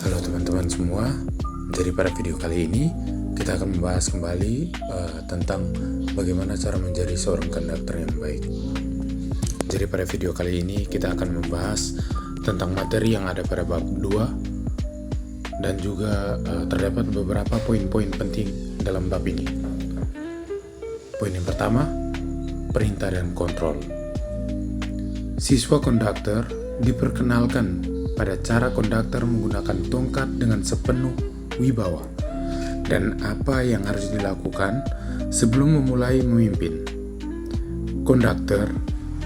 Halo teman-teman semua, jadi pada video kali ini kita akan membahas kembali tentang bagaimana cara menjadi seorang konduktor yang baik. Jadi pada video kali ini kita akan membahas tentang materi yang ada pada bab 2 dan juga terdapat beberapa poin-poin penting dalam bab ini. Poin yang pertama, perintah dan kontrol. Siswa konduktor diperkenalkan pada cara konduktor menggunakan tongkat dengan sepenuh wibawa dan apa yang harus dilakukan sebelum memulai memimpin. Konduktor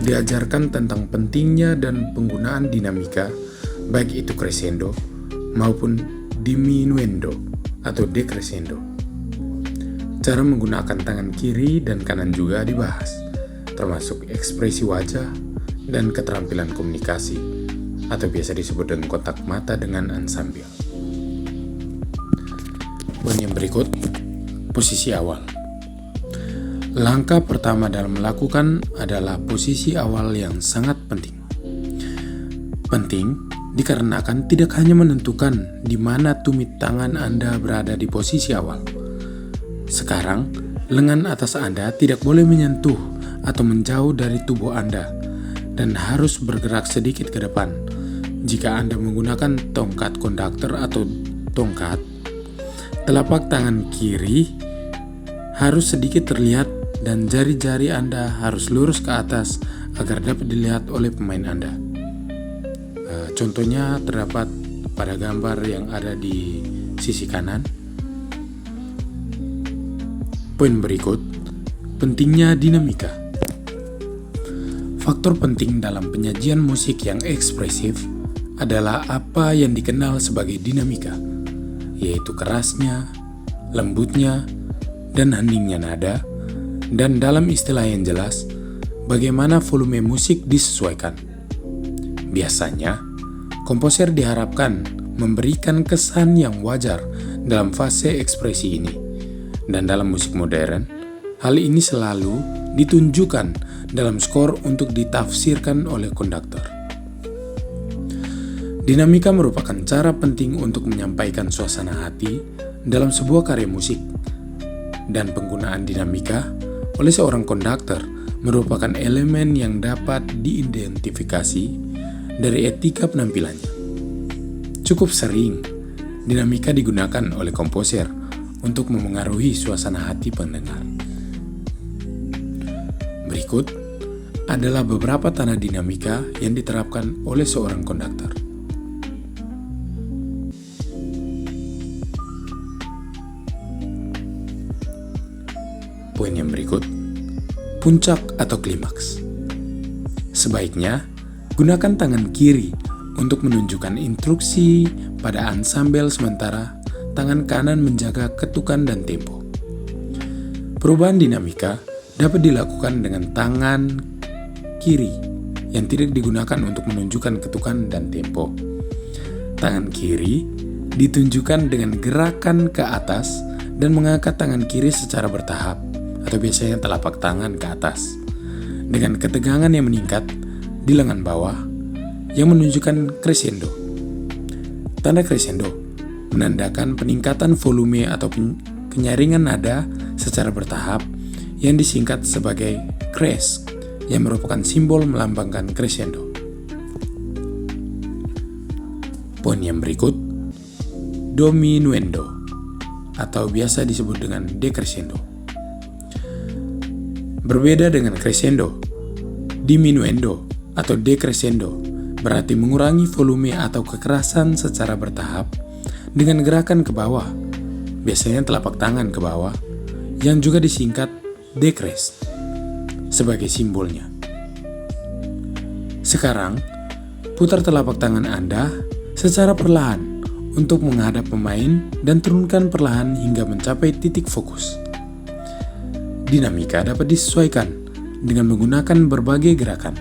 diajarkan tentang pentingnya dan penggunaan dinamika, baik itu crescendo maupun diminuendo atau decrescendo. Cara menggunakan tangan kiri dan kanan juga dibahas, termasuk ekspresi wajah dan keterampilan komunikasi, atau biasa disebut dengan kontak mata dengan ensemble. Poin yang berikut, posisi awal. Langkah pertama dalam melakukan adalah posisi awal yang sangat penting. Penting dikarenakan tidak hanya menentukan di mana tumit tangan Anda berada di posisi awal. Sekarang, lengan atas Anda tidak boleh menyentuh atau menjauh dari tubuh Anda dan harus bergerak sedikit ke depan. Jika Anda menggunakan tongkat konduktor atau tongkat, telapak tangan kiri harus sedikit terlihat dan jari-jari Anda harus lurus ke atas agar dapat dilihat oleh pemain Anda. Contohnya terdapat pada gambar yang ada di sisi kanan. Poin berikut, pentingnya dinamika. Faktor penting dalam penyajian musik yang ekspresif adalah apa yang dikenal sebagai dinamika, yaitu kerasnya, lembutnya, dan heningnya nada, dan dalam istilah yang jelas, bagaimana volume musik disesuaikan. Biasanya, komposer diharapkan memberikan kesan yang wajar dalam fase ekspresi ini, dan dalam musik modern, hal ini selalu ditunjukkan dalam skor untuk ditafsirkan oleh konduktor. Dinamika merupakan cara penting untuk menyampaikan suasana hati dalam sebuah karya musik, dan penggunaan dinamika oleh seorang konduktor merupakan elemen yang dapat diidentifikasi dari etika penampilannya. Cukup sering, dinamika digunakan oleh komposer untuk memengaruhi suasana hati pendengar. Berikut adalah beberapa tanda dinamika yang diterapkan oleh seorang konduktor. Poin yang berikut, puncak atau klimaks. Sebaiknya, gunakan tangan kiri untuk menunjukkan instruksi pada ensemble sementara tangan kanan menjaga ketukan dan tempo. Perubahan dinamika dapat dilakukan dengan tangan kiri yang tidak digunakan untuk menunjukkan ketukan dan tempo. Tangan kiri ditunjukkan dengan gerakan ke atas dan mengangkat tangan kiri secara bertahap, atau biasanya telapak tangan ke atas, dengan ketegangan yang meningkat di lengan bawah yang menunjukkan crescendo. Tanda crescendo menandakan peningkatan volume atau penyaringan nada secara bertahap yang disingkat sebagai crest, yang merupakan simbol melambangkan crescendo. Poin yang berikut, diminuendo atau biasa disebut dengan decrescendo. Berbeda dengan crescendo, diminuendo atau decrescendo berarti mengurangi volume atau kekerasan secara bertahap dengan gerakan ke bawah, biasanya telapak tangan ke bawah, yang juga disingkat decrest sebagai simbolnya. Sekarang, putar telapak tangan Anda secara perlahan untuk menghadap pemain dan turunkan perlahan hingga mencapai titik fokus. Dinamika dapat disesuaikan dengan menggunakan berbagai gerakan.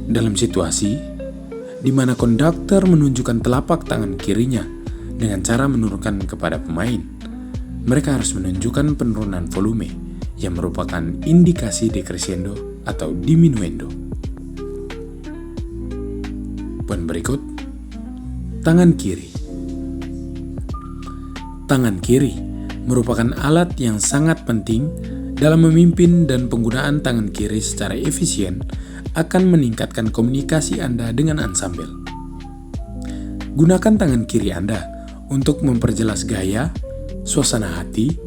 Dalam situasi di mana konduktor menunjukkan telapak tangan kirinya dengan cara menurunkan kepada pemain, mereka harus menunjukkan penurunan volume yang merupakan indikasi decrescendo atau diminuendo. Poin berikut, tangan kiri. Tangan kiri merupakan alat yang sangat penting dalam memimpin, dan penggunaan tangan kiri secara efisien akan meningkatkan komunikasi Anda dengan ansambel. Gunakan tangan kiri Anda untuk memperjelas gaya, suasana hati,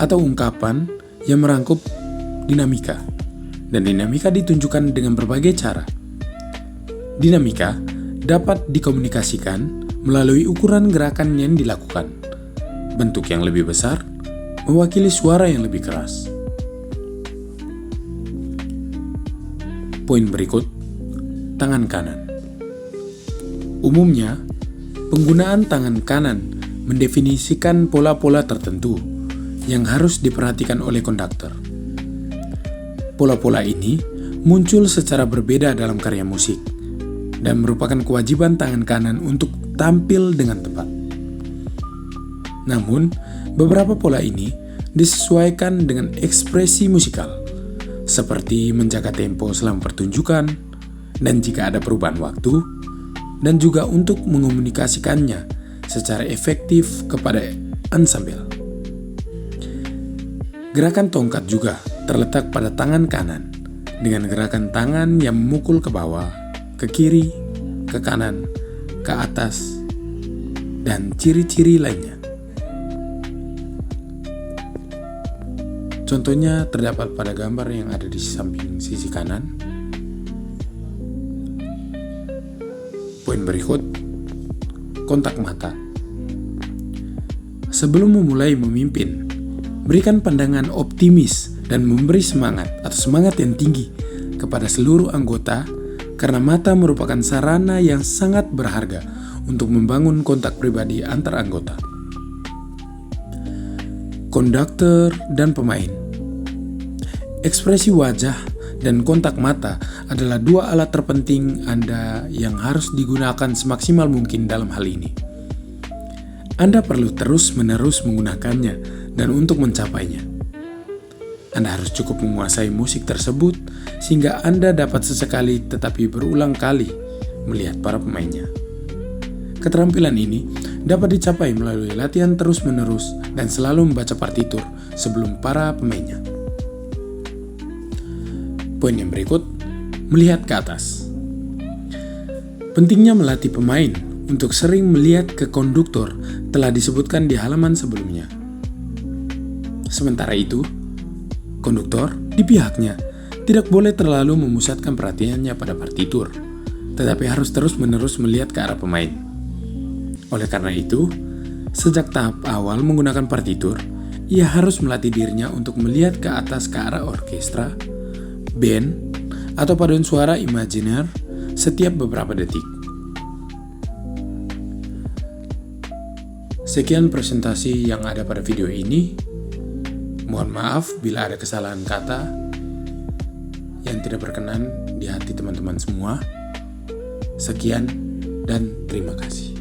atau ungkapan yang merangkup dinamika. Dan dinamika ditunjukkan dengan berbagai cara. Dinamika dapat dikomunikasikan melalui ukuran gerakan yang dilakukan. Bentuk yang lebih besar mewakili suara yang lebih keras. Poin berikut, tangan kanan. Umumnya, penggunaan tangan kanan mendefinisikan pola-pola tertentu yang harus diperhatikan oleh konduktor. Pola-pola ini muncul secara berbeda dalam karya musik dan merupakan kewajiban tangan kanan untuk tampil dengan tepat. Namun, beberapa pola ini disesuaikan dengan ekspresi musikal, seperti menjaga tempo selama pertunjukan, dan jika ada perubahan waktu, dan juga untuk mengomunikasikannya secara efektif kepada ansambel. Gerakan tongkat juga terletak pada tangan kanan, dengan gerakan tangan yang memukul ke bawah, ke kiri, ke kanan, ke atas, dan ciri-ciri lainnya. Contohnya terdapat pada gambar yang ada di samping sisi kanan. Poin berikut, kontak mata. Sebelum memulai memimpin, berikan pandangan optimis dan memberi semangat atau semangat yang tinggi kepada seluruh anggota, karena mata merupakan sarana yang sangat berharga untuk membangun kontak pribadi antar anggota. Konduktor dan pemain. Ekspresi wajah dan kontak mata adalah dua alat terpenting Anda yang harus digunakan semaksimal mungkin dalam hal ini. Anda perlu terus-menerus menggunakannya, dan untuk mencapainya, Anda harus cukup menguasai musik tersebut sehingga Anda dapat sesekali tetapi berulang kali melihat para pemainnya. Keterampilan ini dapat dicapai melalui latihan terus-menerus dan selalu membaca partitur sebelum para pemainnya. Poin yang berikut, melihat ke atas. Pentingnya melatih pemain untuk sering melihat ke konduktor telah disebutkan di halaman sebelumnya. Sementara itu, konduktor di pihaknya tidak boleh terlalu memusatkan perhatiannya pada partitur, tetapi harus terus-menerus melihat ke arah pemain. Oleh karena itu, sejak tahap awal menggunakan partitur, ia harus melatih dirinya untuk melihat ke atas ke arah orkestra, band, atau paduan suara imajiner setiap beberapa detik. Sekian presentasi yang ada pada video ini. Mohon maaf bila ada kesalahan kata yang tidak berkenan di hati teman-teman semua. Sekian dan terima kasih.